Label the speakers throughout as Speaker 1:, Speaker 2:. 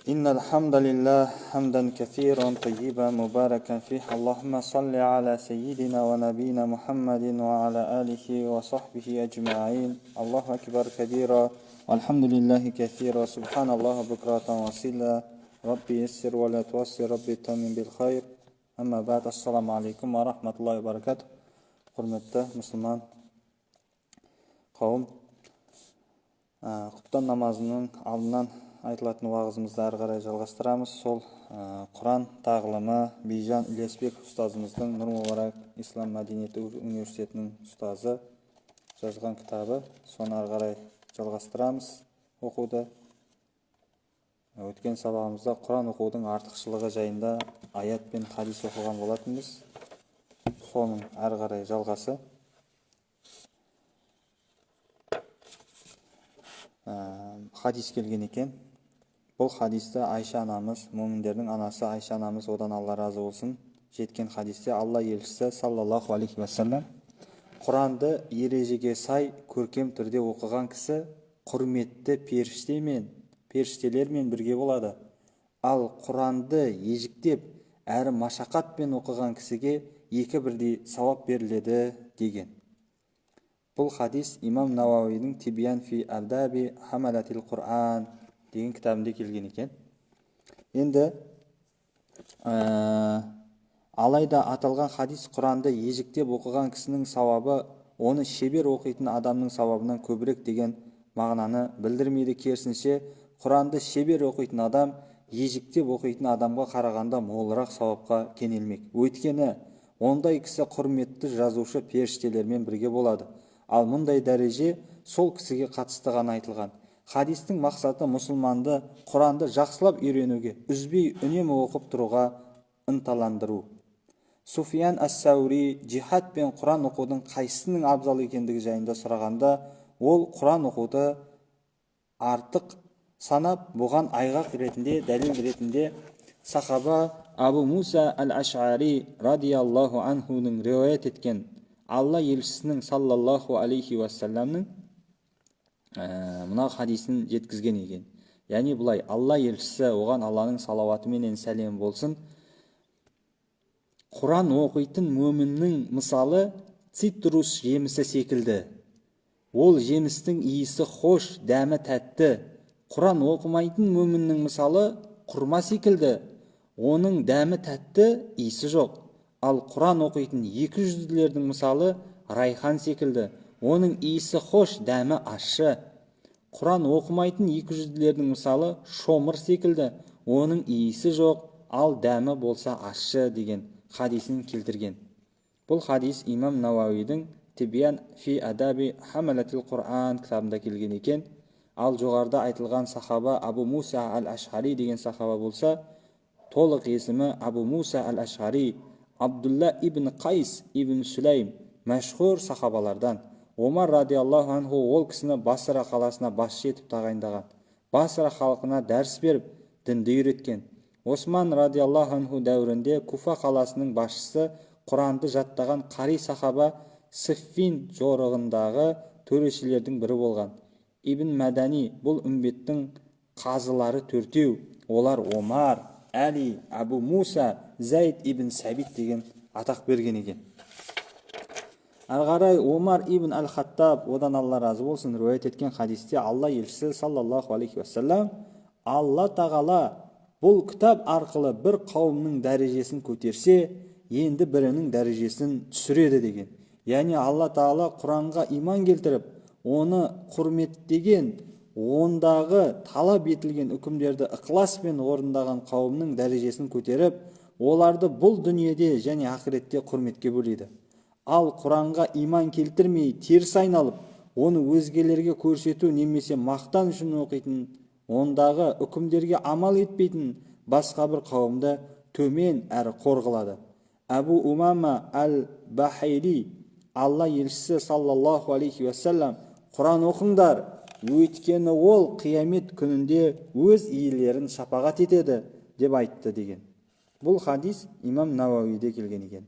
Speaker 1: إن الحمد لله حمدا كثيرا طيبا مباركا فيه. اللهم صل على سيدنا ونبينا محمد وعلى آله وصحبه أجمعين. الله أكبر كبيرا والحمد لله كثيرا سبحان الله بكرة وصيلا. ربي يسر ولا توسر، ربي تمن بالخير. أما بعد، السلام عليكم ورحمة الله وبركاته. Құрметті мұсылман қауым, құптан намазының алдынан айтылатын уағызымызды ары қарай жалғастырамыз. Сол Құран тағылымы Бейжан Ілесбек ұстазымыздың Нұр Мүбарак Ислам Мәдениеті университетінің ұстазы жазған кітабы. Соны ары қарай жалғастырамыз оқуды. Өткен сабағымызда Құран оқудың артықшылығы жайында аят пен хадис оқыған болатынбыз. Соның ары қарай жалғасы. Хадис келген екен. Бұл хадисті Айша анамыз, мүміндердің анасы Айша анамыз, одан Алла разы болсын, жеткен хадисте Алла елшісі саллаллаху алейхи уассалам Құранды ережеге сай көркем түрде оқыған кісі құрметті періштелермен бірге болады. Ал Құранды ежіктеп әрі машақатпен оқыған кісіге екі бірдей сауап беріледі деген. Бұл хадис имам Науауидің Тибиян фи адаби хамалатил Құран деген кітабында келген екен. Енді алайда аталған хадис Құранды ежіктеп оқыған кісінің сауабы оны шебер оқитын адамның сауабынан көбірек деген мағынаны білдірмейді. Керісінше, Құранды шебер оқитын адам ежіктеп оқитын адамға қарағанда молырақ сауапқа кенелмек. Өйткені ондай кісі құрметті жазушы періштелермен бірге болады. Ал мұндай дәреже сол кісіге қатысты ғана айтылған. Хадистің мақсаты мұсылманды Құранды жақсылап үйренуге, үзбей үнемі оқып тұруға ынталандыру. Суфиян ас-Саури джихад пен Құран оқудың қайсысының абзал екендігі жайында сұрағанда, ол Құран оқуды артық санап, бұған айғақ ретінде, дәлел ретінде сахаба Абу Муса ал-Аш'ари радиаллаху анхуның риуаят еткен Алла елшісінің саллаллаху алейхи уассаламның мына хадисін жеткізген екен. Яғни бұлай: Алла елшісі, оған Алланың салауаты менен сәлем болсын, Құран оқитын мөміннің мысалы цитрус жемісі секілді. Ол жемістің иісі хош, дәмі тәтті. Құран оқымайтын мөміннің мысалы құрма секілді. Оның дәмі тәтті, иісі жоқ. Ал Құран оқитын екі жүзділердің мысалы райхан секілді. Оның иісі хош, дәмі ащы. Құран оқымайтын екі жүзділердің мысалы шомыр секілді. Оның иісі жоқ, ал дәмі болса ащы деген хадисін келтірген. Бұл хадис имам Науауидің Тибиян фи адаби хамалатил Құран кітабында келген екен. Ал жоғарыда айтылған сахаба Абу Муса ал-Аш'ари деген сахаба болса, толық есімі Абу Муса ал-Аш'ари Абдулла ибн Қайс ибн Сүлейм, мәшһүр сахабалардан. Омар радиаллаху анху ол кісіні Басра қаласына басшы етіп тағайындаған. Басра халқына дәріс беріп, дінді үйреткен. Осман радиаллаху анху дәуірінде Куфа қаласының басшысы, Құранды жаттаған қари сахаба Сиффин жорығындағы төрешілердің бірі болған. Ибн Мәдәни бұл үмбеттің қазылары төртеу. Олар Омар, Әли, Абу Муса, Зайд ибн Сәбит деген атақ берген екен. Ары қарай Омар ибн ал-Хаттаб, одан Алла разы болсын, риуаят еткен хадисте Алла елшісі саллаллаху алейхи уассалам Алла тағала бұл кітап арқылы бір қауымның дәрежесін көтерсе, енді бірінің дәрежесін түсіреді деген. Яғни Алла тағала Құранға иман келтіріп, оны құрметтеген, ондағы талап етілген үкімдерді ықыласпен орындаған қауымның дәрежесін көтеріп, оларды бұл дүниеде және ақыретте құрметке бөлейді. Ал Құранға иман келтірмей, теріс айналып, оны өзгелерге көрсету немесе мақтан үшін оқитын, ондағы үкімдерге амал етпейтін басқа бір қауымды төмен әрі қор қылады. Абу Умама ал-Бахайри, Алла елшісі саллаллаху алейхи уассалам, Құран оқыңдар, өйткені ол қиямет күнінде өз иелерін шапағат етеді деп айтты деген. Бұл хадис имам Науауиде келген екен.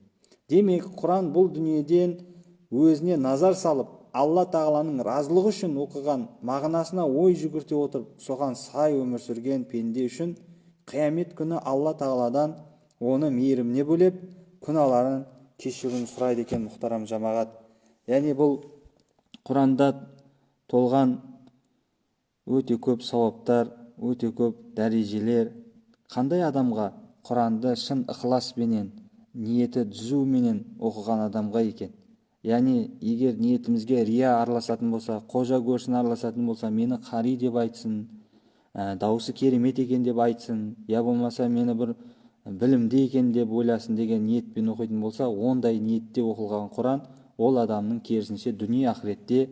Speaker 1: Демек, Құран бұл дүниеден өзіне назар салып, алла тағаланың разылығы үшін оқыған мағынасына ой жүгірте отырып соған сай өмір сүрген пенде үшін қиямет күні алла тағаладан оны мейіріміне бөлеп күнәларын кешіруін сұрайды екен, мұхтарам жамағат. Яғни бұл Құранда толған өте көп сауаптар, өте көп дәрежелер. Қандай адамға? Құранды шын ықыласпенен, ниеті түзуменен оқыған адамға екен. Яғни егер ниетімізге рия араласатын болса, қожа көрсін араласатын болса, мені қари деп айтсын, дауысы керемет екен деп айтсын, я болмаса мені бір білімді екен деп ойласын деген ниетпен оқитын болса, ондай ниетте оқылған Құран ол адамның керісінше дүние ақыретте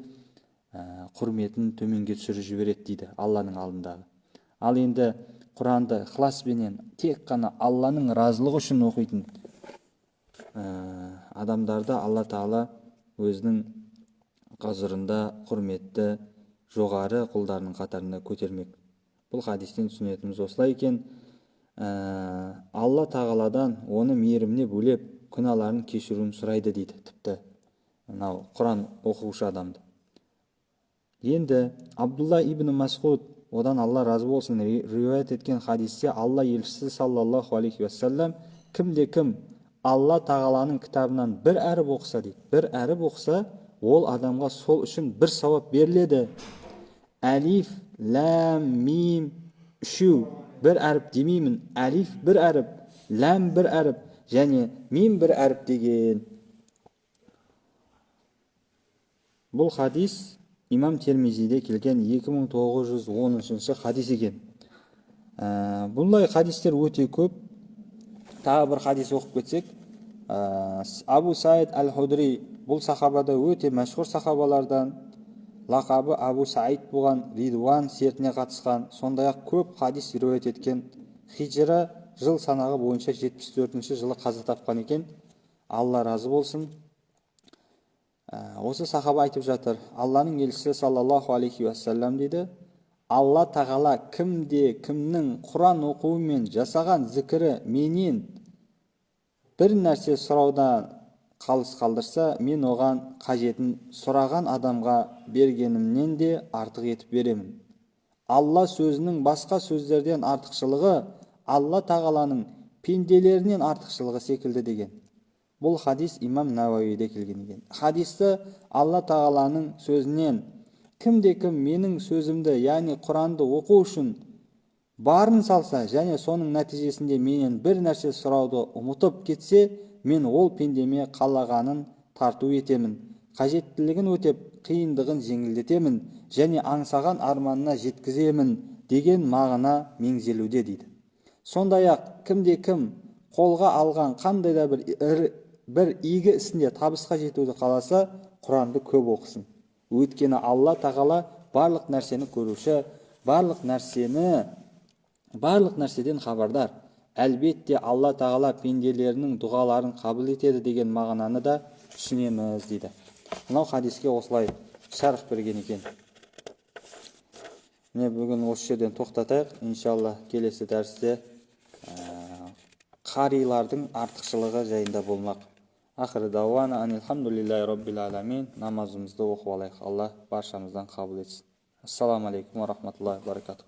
Speaker 1: құрметін төменге түсіріп жібереді дейді Алланың алдындағы. Ал енді Құранды ықыласпенен тек қана Алланың разылығы үшін оқитын адамдарды Алла Тағала өзінің қазырында құрметті жоғары құлдарының қатарында көтермек. Бұл хадистен түсінетініміз осылай екен. Алла Тағаладан оны мейіріміне бөлеп күнәларын кешіруін сұрайды дейді тіпті мынау Құран оқушы адамды. Енді Абдулла ибн Масғуд, одан Алла разы болсын, риуаят еткен хадисте Алла елшісі саллаллаху алейхи уассалам кімде-кім Алла Тағаланың кітабынан бір әріп оқыса дейді, бір әріп оқыса, ол адамға сол үшін бір сауап беріледі. Әлиф, ләм, мим, үшеу бір әріп демеймін, әлиф бір әріп, ләм бір әріп және мим бір әріп деген. Бұл хадис имам Термизиде келген 2913 хадис екен. Бұндай хадистер өте көп. Тағы бір хадис оқып кетсек, Абу Саид Әл-Худри, бұл сахабада өте мәшһүр сахабалардан, лақабы Абу Саид болған, Ридуан сертіне қатысқан, сондай-ақ көп хадис риуаят еткен. Хижра жыл санағы бойынша 74-ші жылы қаза тапқан екен. Алла разы болсын. Осы сахаба айтып жатыр, Алланың елшісі саллаллаху алейхи уассалам дейді, Алла Тағала кімнің Құран оқуымен жасаған зікірі менен бір нәрсе сұраудан қалыс қалдырса, мен оған қажетін сұраған адамға бергенімнен де артық етіп беремін. Алла сөзінің басқа сөздерден артықшылығы Алла Тағаланың пенделерінен артықшылығы секілді деген. Бұл хадис имам Науауиде келген екен. Хадисті Алла Тағаланың сөзінен кімде-кім менің сөзімді, яғни Құранды оқу үшін барын салса және соның нәтижесінде менен бір нәрсе сұрауды ұмытып кетсе, мен ол пендеме қалағанын тарту етемін, қажеттілігін өтеп қиындығын жеңілдетемін және аңсаған арманына жеткіземін деген мағына меңзелуде дейді. Сондай-ақ кімде-кім қолға алған қандай да бір игі ісінде табысқа жетуді қаласа, Құранды көп оқысын. Өйткені Алла Тағала барлық нәрсені көруші, барлық нәрседен хабардар. Әлбетте Алла Тағала пенделерінің дұғаларын қабыл етеді деген мағынаны да түсінеміз дейді. Мынау хадиске осылай шарх берген екен. Міне бүгін осы жерден тоқтатайық. Иншалла келесі дәрісте қарилардың артықшылығы жайында болмақ. Ақыры дауана анилхамдулиллахи роббил аламин. Намазымызды оқып алайық. Алла баршамыздан қабыл етсін. Ассаламу алейкум ва рахматуллахи ва баракатух.